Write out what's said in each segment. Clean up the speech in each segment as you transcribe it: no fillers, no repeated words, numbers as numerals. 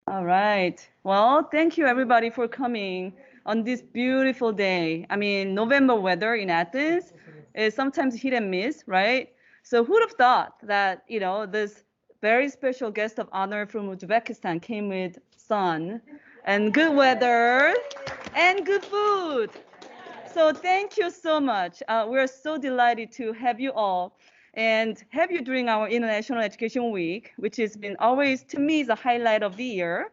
All right. Well, thank you everybody for coming on this beautiful day. I mean, November weather in Athens is sometimes hit and miss, right? So who'd have thought that, this very special guest of honor from Uzbekistan came with sun and good weather and good food. So thank you so much. We're so delighted to have you all and have you during our International Education Week, which has been always, to me, is a highlight of the year.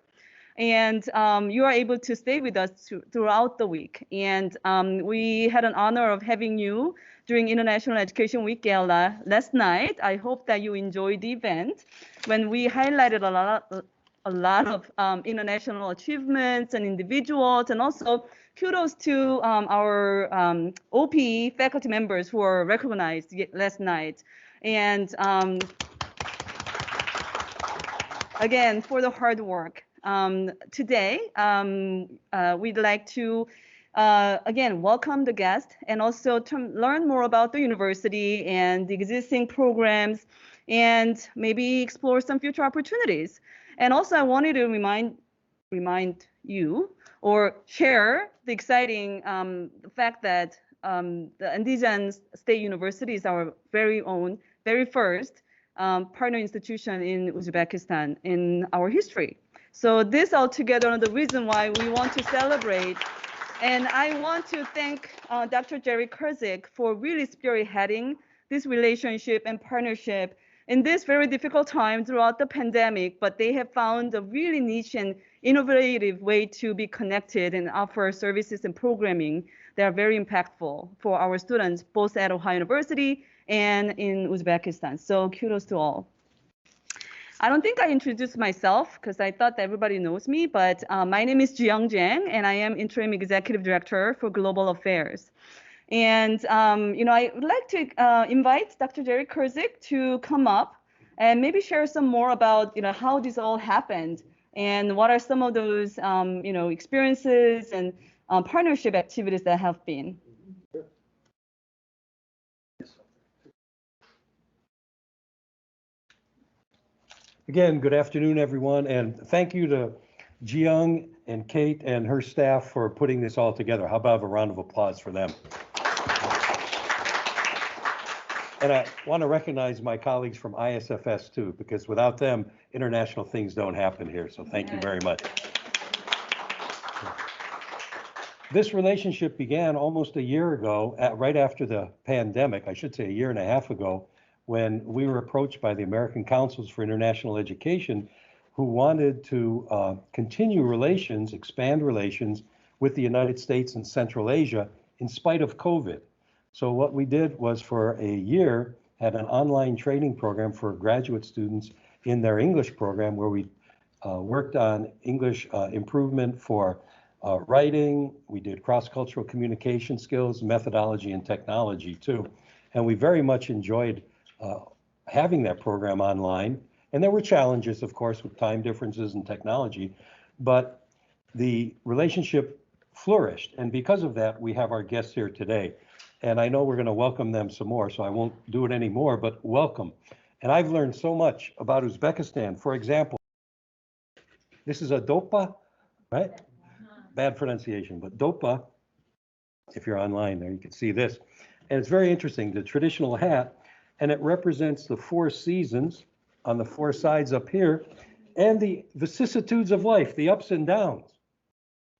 And you are able to stay with us throughout the week. And we had an honor of having you during International Education Week Gala last night. I hope that you enjoyed the event when we highlighted a lot of international achievements and individuals, and also kudos to our OPIE faculty members who were recognized last night. And again, for the hard work. Today, we'd like to, again, welcome the guest and also to learn more about the university and the existing programs and maybe explore some future opportunities. And also, I wanted to remind you or share the exciting fact that the Andijan State University is our very own, very first partner institution in Uzbekistan in our history. So this all together are the reason why we want to celebrate. And I want to thank Dr. Jerry Kurzik for really spearheading this relationship and partnership in this very difficult time throughout the pandemic, but they have found a really niche and innovative way to be connected and offer services and programming that are very impactful for our students, both at Ohio University and in Uzbekistan. So kudos to all. I don't think I introduced myself because I thought that everybody knows me, but my name is Jiyoung Jang, and I am Interim Executive Director for Global Affairs. And I would like to invite Dr. Jerry Kurzik to come up and maybe share some more about how this all happened and what are some of those experiences and partnership activities that have been. Again, good afternoon, everyone, and thank you to Jiyoung and Kate and her staff for putting this all together. How about a round of applause for them? And I want to recognize my colleagues from ISFS too, because without them, international things don't happen here. So thank you very much. This relationship began almost a year ago, right after the pandemic, I should say a year and a half ago, when we were approached by the American Councils for International Education, who wanted to continue relations, expand relations with the United States and Central Asia in spite of COVID. So what we did was for a year, had an online training program for graduate students in their English program where we worked on English improvement for writing. We did cross-cultural communication skills, methodology, and technology too. And we very much enjoyed having that program online. And there were challenges, of course, with time differences and technology, but the relationship flourished. And because of that, we have our guests here today. And I know we're going to welcome them some more, so I won't do it anymore, but welcome. And I've learned so much about Uzbekistan. For example, this is a dopa, right? Bad pronunciation, but dopa, if you're online there, you can see this. And it's very interesting, the traditional hat, and it represents the 4 seasons on the 4 sides up here, and the vicissitudes of life, the ups and downs.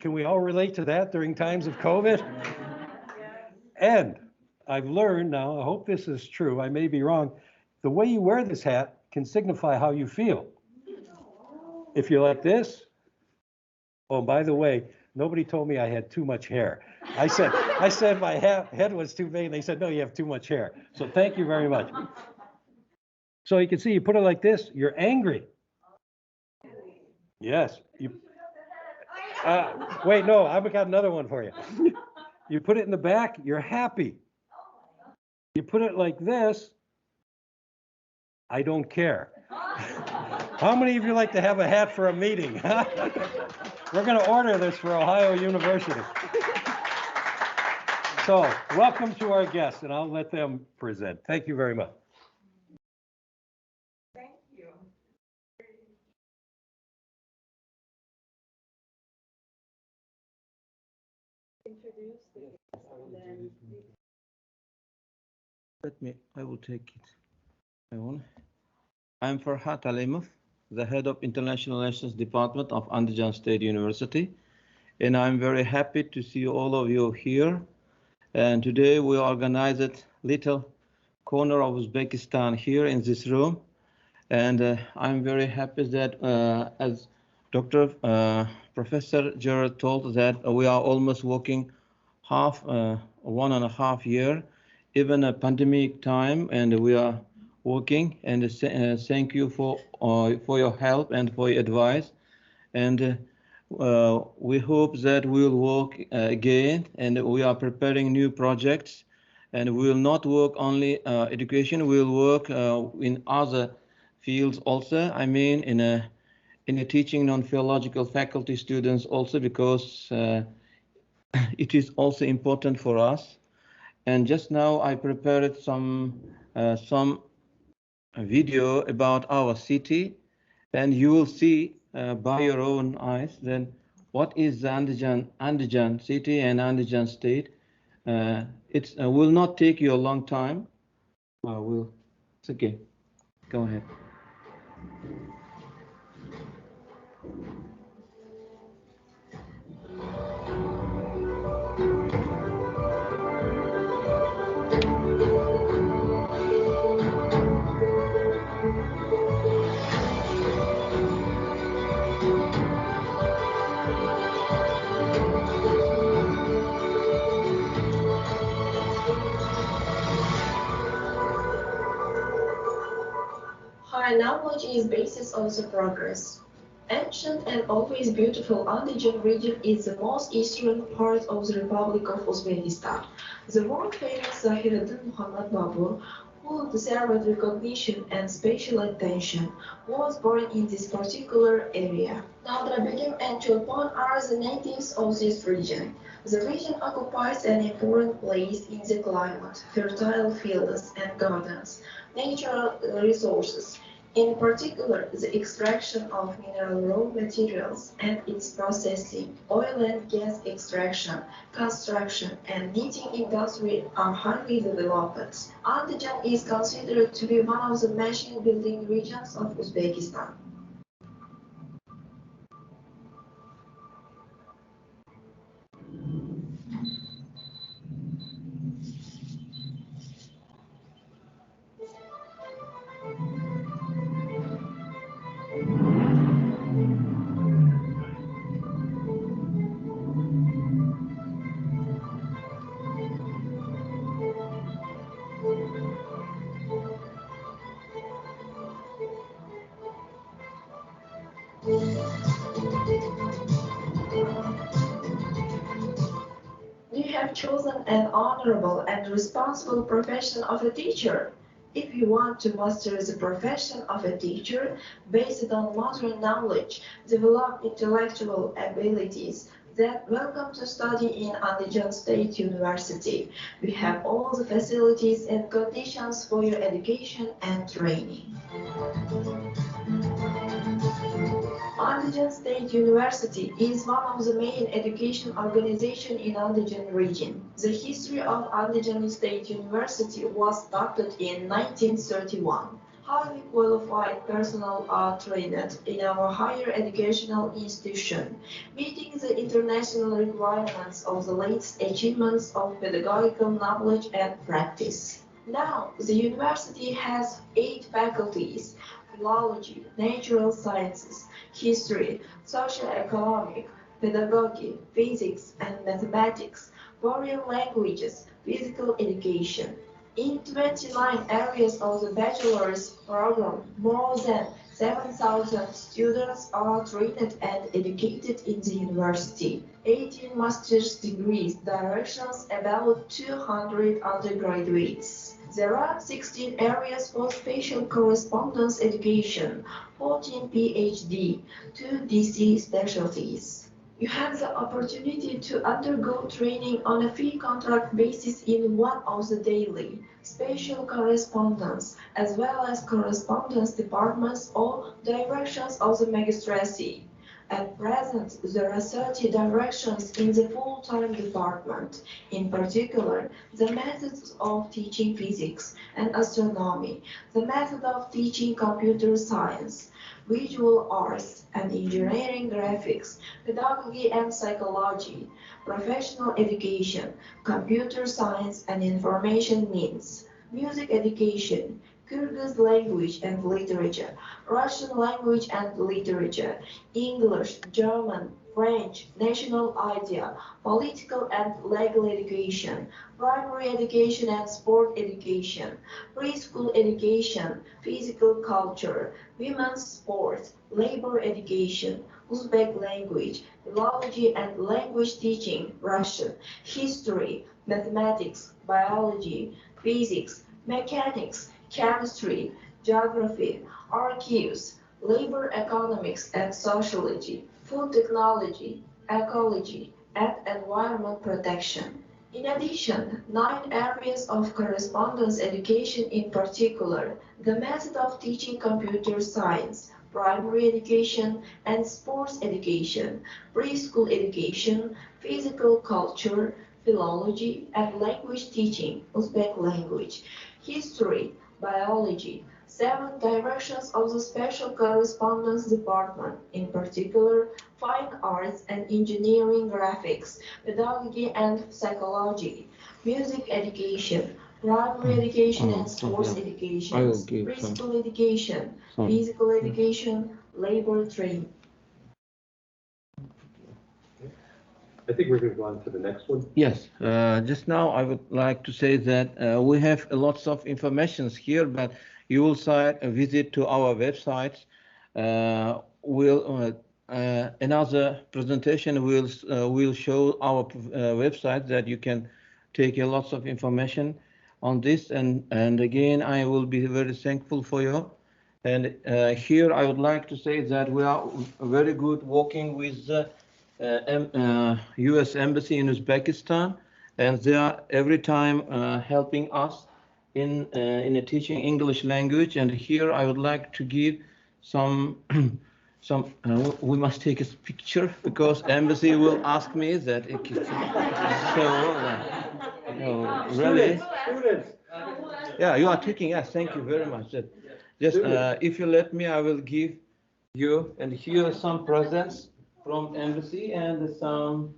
Can we all relate to that during times of COVID? And I've learned now, I hope this is true, I may be wrong, the way you wear this hat can signify how you feel. If you're like this, oh, by the way, nobody told me I had too much hair. I said my head was too big, and they said, no, you have too much hair. So thank you very much. So you can see, you put it like this, you're angry. Yes. Wait, no, I've got another one for you. You put it in the back, you're happy. You put it like this, I don't care. How many of you like to have a hat for a meeting? We're going to order this for Ohio University. So welcome to our guests, and I'll let them present. Thank you very much. introduce the guest and then I will take it. I'm Farhod Alimov, the head of International Relations Department of Andijan State University, and I'm very happy to see all of you here. And today we organized a little corner of Uzbekistan here in this room, and I'm very happy that as Dr. Professor Gerard told that we are almost working 1.5 year, even a pandemic time, and we are working. And thank you for your help and for your advice. And we hope that we'll work again, and we are preparing new projects. And we will not work only education. We will work in other fields also. I mean, in a teaching non-theological faculty students also, because it is also important for us. And just now I prepared some video about our city, and you will see by your own eyes then what is the Andijan city and Andijan state. It will not take you a long time. It's okay. Go ahead. Higher knowledge is basis of the progress. Ancient and always beautiful Andijan region is the most eastern part of the Republic of Uzbekistan. The world-famous Zahiruddin Muhammad Babur, who deserved recognition and special attention, was born in this particular area. Nadra Begim and Chulpan are the natives of this region. The region occupies an important place in the climate, fertile fields and gardens, natural resources, in particular the extraction of mineral raw materials and its processing, oil and gas extraction, construction, and knitting industry are highly developed. Andijan is considered to be one of the machine-building regions of Uzbekistan. You have chosen an honorable and responsible profession of a teacher. If you want to master the profession of a teacher based on modern knowledge, develop intellectual abilities, then welcome to study in Andijan State University. We have all the facilities and conditions for your education and training. Andijan State University is one of the main education organizations in Andijan region. The history of Andijan State University was started in 1931. Highly qualified personnel are trained in our higher educational institution, meeting the international requirements of the latest achievements of pedagogical knowledge and practice. Now, the university has 8 faculties: philology, natural sciences, history, socio-economic, pedagogy, physics and mathematics, foreign languages, physical education. In 29 areas of the bachelor's program, more than 7,000 students are trained and educated in the university. 18 master's degrees, directions about 200 undergraduates. There are 16 areas for special correspondence education, 14 PhD, 2 DC specialties. You have the opportunity to undergo training on a fee contract basis in one of the daily, special correspondence, as well as correspondence departments or directions of the magistracy. At present, there are 30 directions in the full-time department. In particular, the methods of teaching physics and astronomy, the method of teaching computer science, visual arts and engineering graphics, pedagogy and psychology, professional education, computer science and information means, music education, Kyrgyz language and literature, Russian language and literature, English, German, French, national idea, political and legal education, primary education and sport education, preschool education, physical culture, women's sports, labor education, Uzbek language, philology and language teaching, Russian, history, mathematics, biology, physics, mechanics, chemistry, geography, archives, labor economics and sociology, food technology, ecology, and environment protection. In addition, 9 areas of correspondence education in particular, the method of teaching computer science, primary education and sports education, preschool education, physical culture, philology and language teaching, Uzbek language, history, biology, 7 directions of the special correspondence department, in particular, fine arts and engineering graphics, pedagogy and psychology, music education, primary education and sports education, preschool education, physical education, labor training. I think we're going to go on to the next one. Yes, just now I would like to say that we have lots of informations here, but you will visit to our website. Another presentation will show our website that you can take lots of information on this. And again, I will be very thankful for you. And here I would like to say that we are very good working with the U.S. Embassy in Uzbekistan, and they are every time helping us in teaching English language. And here I would like to give some we must take a picture because embassy will ask me that. Really? Students. Yeah, you are taking. Yes, thank you very much. Just if you let me, I will give you. And here are some presents from embassy and some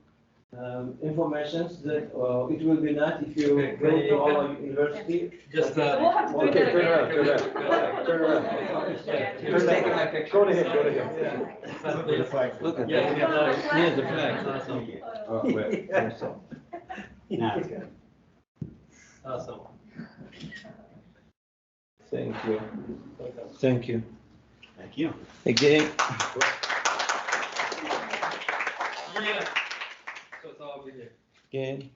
informations that it will be nice if you go to our university. Just okay, turn around. Go to him. Look at that. Here's the flag. Awesome. Awesome. Thank you. Thank you. Thank you. Again. Again.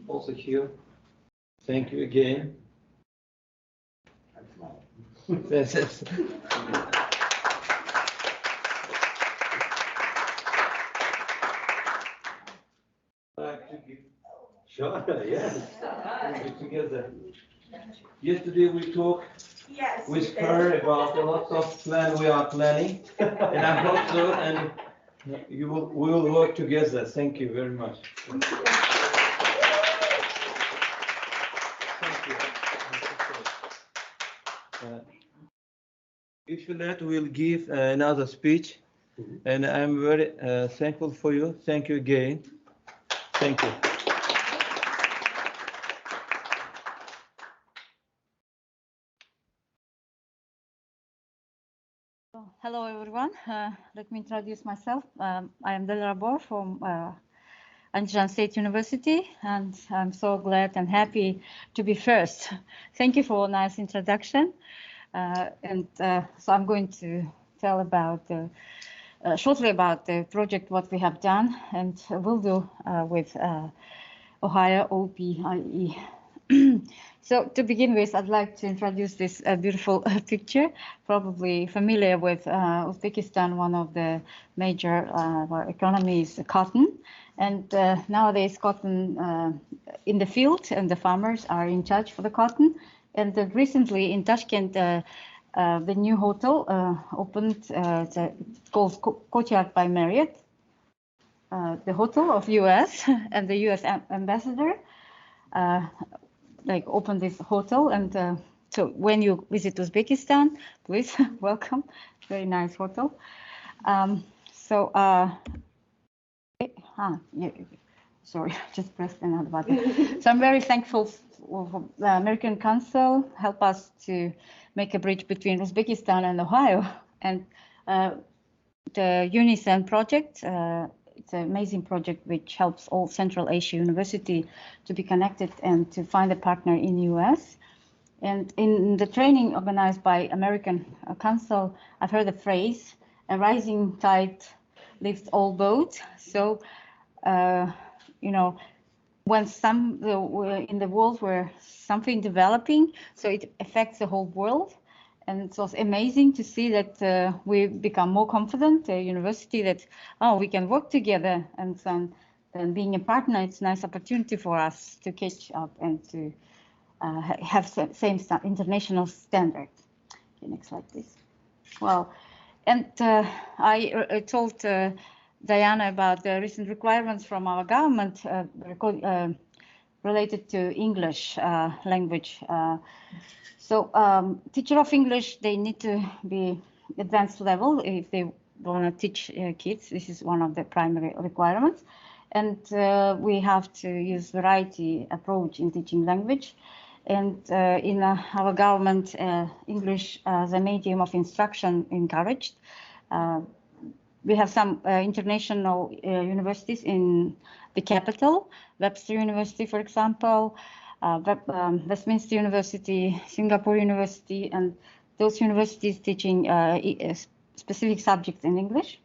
Also here. Thank you again. That's it. Shohida, yes. Together. Yesterday we talked with her about a lot of plan we are planning, and I hope so. And we will work together. Thank you very much. Thank you. If you let, we'll give another speech, and I'm very thankful for you. Thank you again. Thank you. Hello, everyone. Let me introduce myself. I am Dilrabo from Andijan State University, and I'm so glad and happy to be first. Thank you for a nice introduction. So I'm going to tell about shortly about the project, what we have done, and we'll do with Ohio OPIE So to begin with, I'd like to introduce this beautiful picture. Probably familiar with Uzbekistan, one of the major economies, cotton. And nowadays, cotton in the field, and the farmers are in charge for the cotton. And recently in Tashkent, the new hotel opened. It's called Courtyard by Marriott, the hotel of US, and the US ambassador like opened this hotel. And so when you visit Uzbekistan, please welcome. Very nice hotel. Sorry, just pressed another button. So I'm very thankful for the American Council help us to make a bridge between Uzbekistan and Ohio. And the UNICEN project, it's an amazing project which helps all Central Asia University to be connected and to find a partner in the US. And in the training organized by American Council, I've heard the phrase, a rising tide lifts all boats. So, you know, when in the world where something developing, so it affects the whole world. And it was amazing to see that we become more confident, a university, that, oh, we can work together. And being a partner, it's a nice opportunity for us to catch up and to have same international standards. Okay, next slide, please. Well, and I told Diana about the recent requirements from our government related to English language. So teacher of English, they need to be advanced level if they want to teach kids. This is one of the primary requirements. And we have to use variety approach in teaching language. And in our government, English as a medium of instruction encouraged. We have some international universities in the capital, Webster University, for example, Westminster University, Singapore University, and those universities teaching specific subjects in English.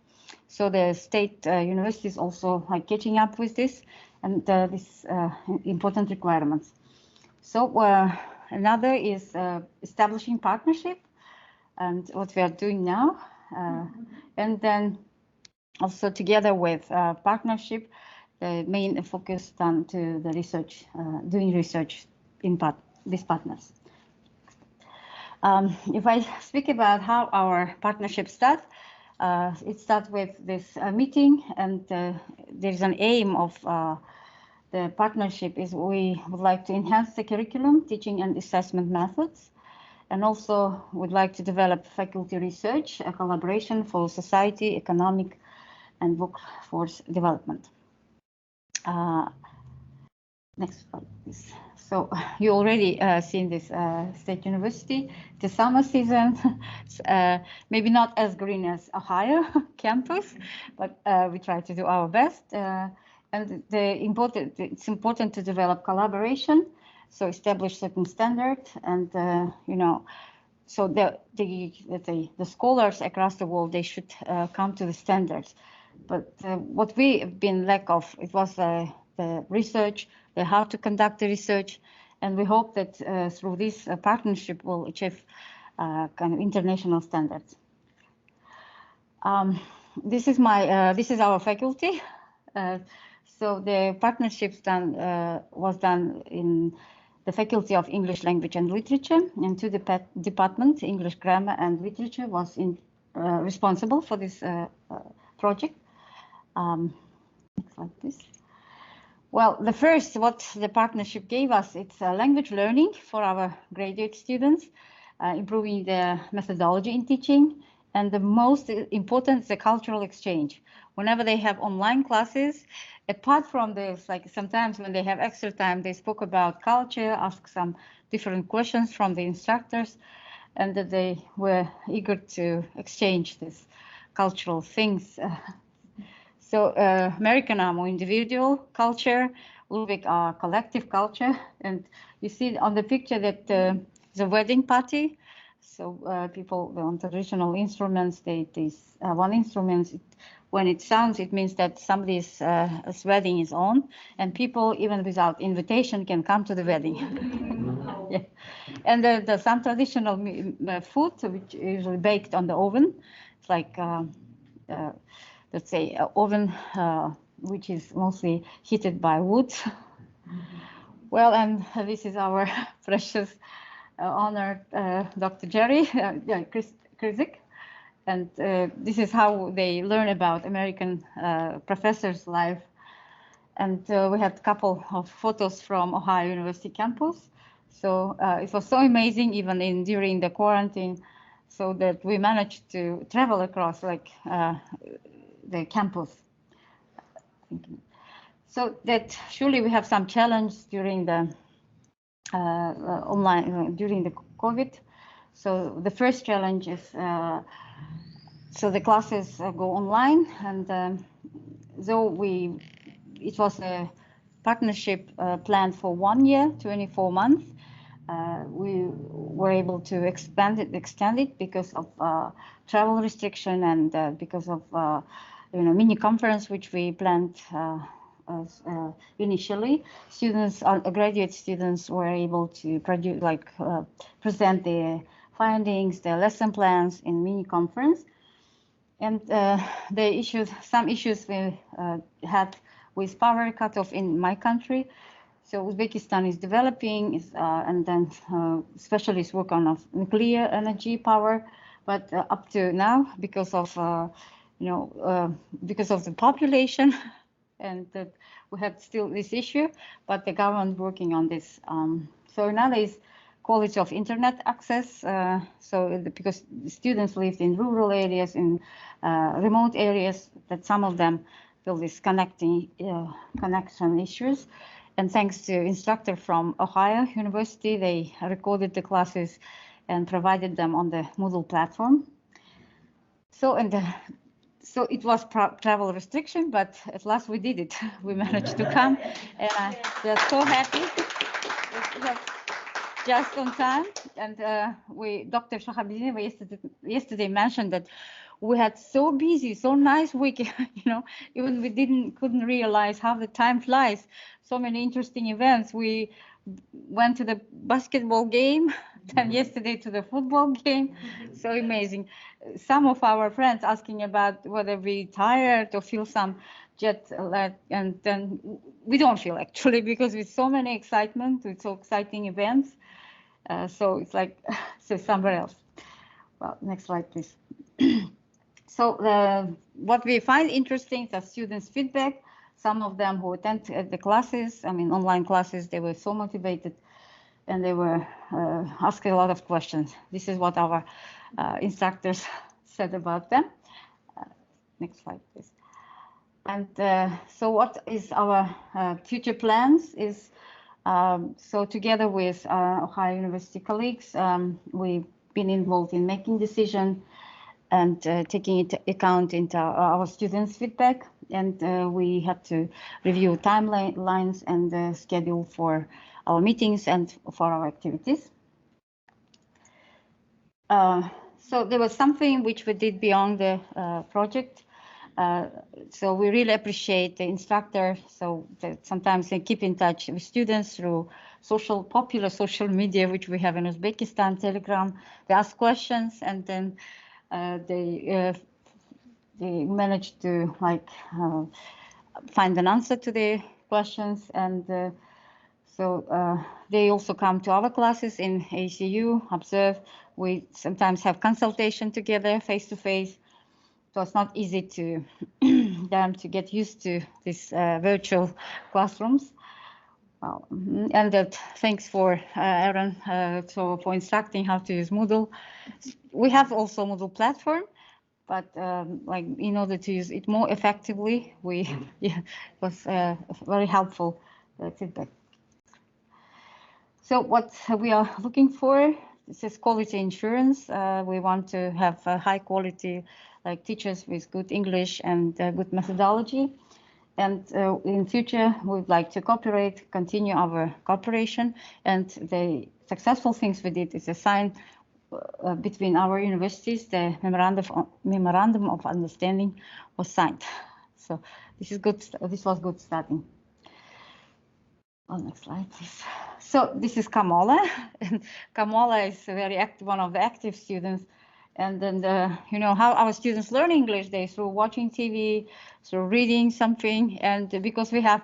So the state universities also are catching up with this and these important requirements. So another is establishing partnership, and what we are doing now. And then also together with partnership, the main focus done to the research, doing research in these partners. If I speak about how our partnership starts, it starts with this meeting, and there's an aim of the partnership is we would like to enhance the curriculum, teaching and assessment methods, and also would like to develop faculty research, a collaboration for society, economic, and workforce development. Next slide, please. So you already seen this State University. The summer season, maybe not as green as Ohio campus, but we try to do our best. And it's important to develop collaboration, so establish certain standards, and you know, so the scholars across the world, they should come to the standards. But what we have been lack of, it was the research, the how to conduct the research, and we hope that through this partnership we'll achieve kind of international standards. This is our faculty. So the partnerships was done in the Faculty of English Language and Literature, and two departments, English Grammar and Literature, was responsible for this project. Next slide, please. Well, what the partnership gave us, it's language learning for our graduate students, improving the methodology in teaching, and the most important is the cultural exchange. Whenever they have online classes, apart from this, like sometimes when they have extra time, they spoke about culture, ask some different questions from the instructors, and that they were eager to exchange these cultural things. So American are more individual culture, Uzbek are collective culture, and you see on the picture that it's a wedding party. So people on traditional instruments, one instrument when it sounds, it means that somebody's wedding is on, and people, even without invitation, can come to the wedding. Yeah. And there's some traditional food, which is usually baked on the oven. It's like, let's say, an oven which is mostly heated by wood. Well, and this is our precious, honored Dr. Jerry Krizik. And this is how they learn about American professors' life. And we had a couple of photos from Ohio University campus. So it was so amazing, even during the quarantine, so that we managed to travel across like the campus. So that surely we have some challenge during the online, during the COVID. So the first challenge is, so the classes go online, and though it was a partnership planned for 1 year, 24 months, we were able to extend it because of travel restriction and because of mini conference which we planned initially. Students, graduate students, were able to produce, present their findings, their lesson plans in mini conference, and some issues we had with power cutoff in my country. So Uzbekistan is developing, and then specialists work on nuclear energy power, but up to now, because of the population, and that we have still this issue, but the government working on this. So now there is quality of internet access. Because the students live in rural areas, in remote areas, that some of them feel this connection issues. And thanks to instructor from Ohio University, they recorded the classes and provided them on the Moodle platform. So it was travel restriction, but at last we did it. We managed to come, and we are so happy. It was just on time. And Dr. Shahabitdinova yesterday mentioned that we had so busy, so nice week, even we couldn't realize how the time flies. So many interesting events. We went to the basketball game, then yesterday to the football game. So amazing. Some of our friends asking about whether we tired or feel some jet lag, and then we don't feel actually, because with so many excitement, with so exciting events. So it's like somewhere else. Well, next slide, please. So what we find interesting is the students' feedback. Some of them who attend the classes, online classes, they were so motivated, and they were asking a lot of questions. This is what our instructors said about them. Next slide, please. And so what is our future plans is, so together with Ohio University colleagues, we've been involved in making decisions and taking into account our students' feedback. And we had to review timelines and schedule for our meetings and for our activities. So there was something which we did beyond the project. So we really appreciate the instructor. So that sometimes they keep in touch with students through popular social media, which we have in Uzbekistan, Telegram. They ask questions, and then they manage to find an answer to the questions. And so they also come to our classes in ASU, observe. We sometimes have consultation together, face-to-face. So it's not easy to them to get used to these virtual classrooms. Well, and thanks for Aaron for instructing how to use Moodle. We have also Moodle platform, but in order to use it more effectively, it was very helpful feedback. So what we are looking for, this is quality insurance. We want to have high quality teachers with good English and good methodology. And in future, we would like to continue our cooperation. And the successful things we did is assign between our universities, the memorandum of understanding was signed. So this is good. This was good starting. Oh, next slide, please. So this is Kamala, and Kamala is very active, one of the active students. And then you know how our students learn English, they through watching TV, through reading something, and because we have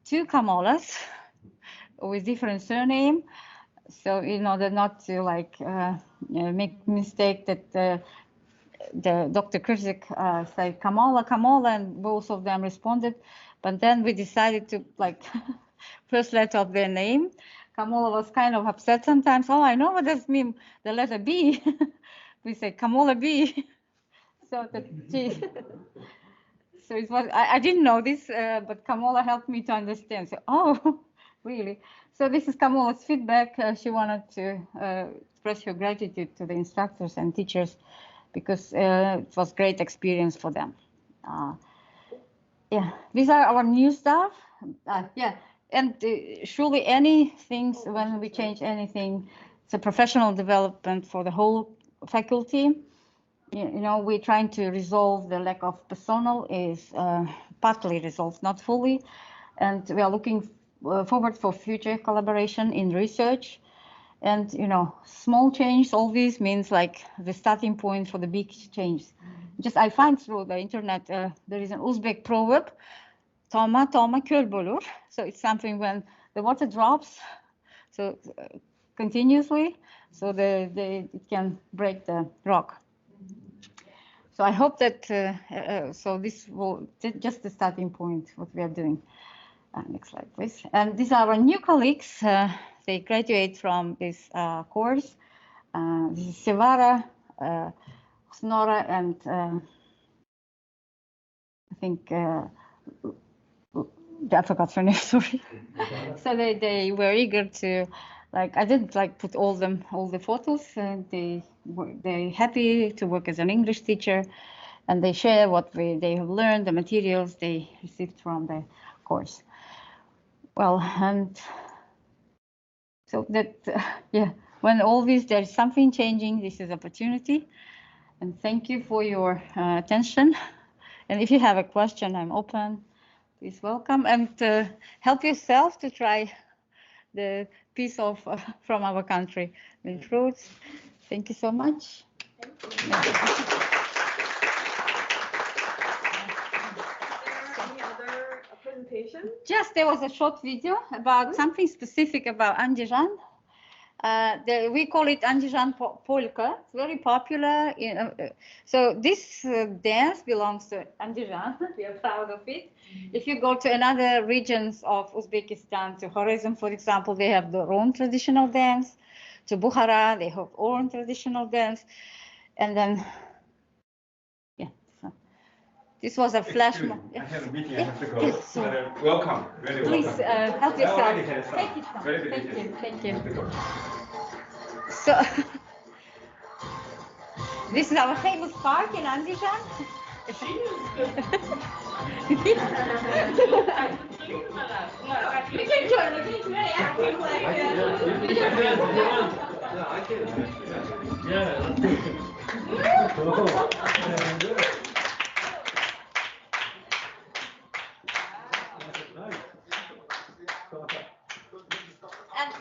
two Kamalas with different surname, so in order not to like make mistake that the Dr. Kurzik said Kamala, Kamala, and both of them responded, but then we decided to like first letter of their name. Kamala was kind of upset sometimes. Oh, I know what does mean the letter B. We say Kamala B. So that she, so it was. I didn't know this, but Kamala helped me to understand. So oh, really? So this is Kamala's feedback. She wanted to express her gratitude to the instructors and teachers because it was great experience for them. Yeah, these are our new staff. Yeah. And surely any things, when we change anything, it's a professional development for the whole faculty. You know, we're trying to resolve the lack of personnel is partly resolved, not fully. And we are looking forward for future collaboration in research. And, you know, small change always means like the starting point for the big change. Just I find through the internet, there is an Uzbek proverb, Toma toma köl bolur. So it's something when the water drops, so continuously, so it can break the rock. So I hope that so this will just the starting point what we are doing. Next slide, please. And these are our new colleagues. They graduate from this course. This is Sevara, Snora, and I think. I forgot her name, sorry. So they were eager to, like, I didn't like put all the photos, and they're happy to work as an English teacher, and they share what they have learned, the materials they received from the course. Well, and so that, yeah, when always there's something changing, this is opportunity. And thank you for your attention. And if you have a question, I'm open. Please welcome and help yourself to try the piece of from our country, the fruits. Thank you so much. Thank you. Any other presentation? Just there was a short video about something specific about Andijan. We call it Andijan polka. It's very popular. So this dance belongs to Andijan. We are proud of it. If you go to another regions of Uzbekistan, to Khorasan, for example, they have their own traditional dance. To Bukhara, they have own traditional dance. And then, yeah. So this was a flash mob. I have a meeting. I have to go. Yes, so welcome. Very welcome. please help yourself. Take it from. Thank you. So this is our famous park in Andijan. You can join. It's very active. And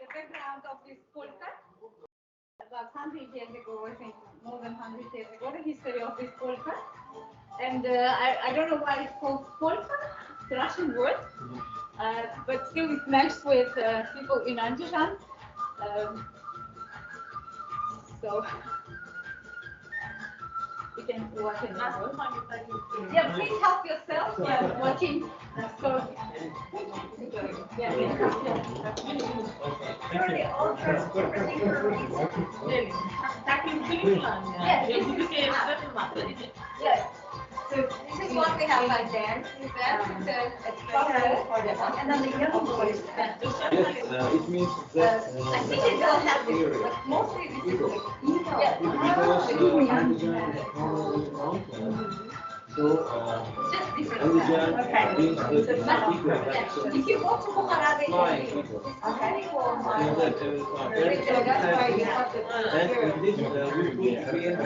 the background of this polka. About 100 years ago, I think more than 100 years ago, the history of this polka. And I don't know why it's called polka, it's a Russian word, but still it matches with people in Andijan. So you can watch it. Yeah, please help yourself. Yeah, watching. So, yeah. Yes. So this is what we have like dance. It's and then the young boys. It means that. I think it will have this, but mostly this is like. Yeah. So, Andijan means the people. If you go to Bukhara, they Flying people. Okay. And in this, we create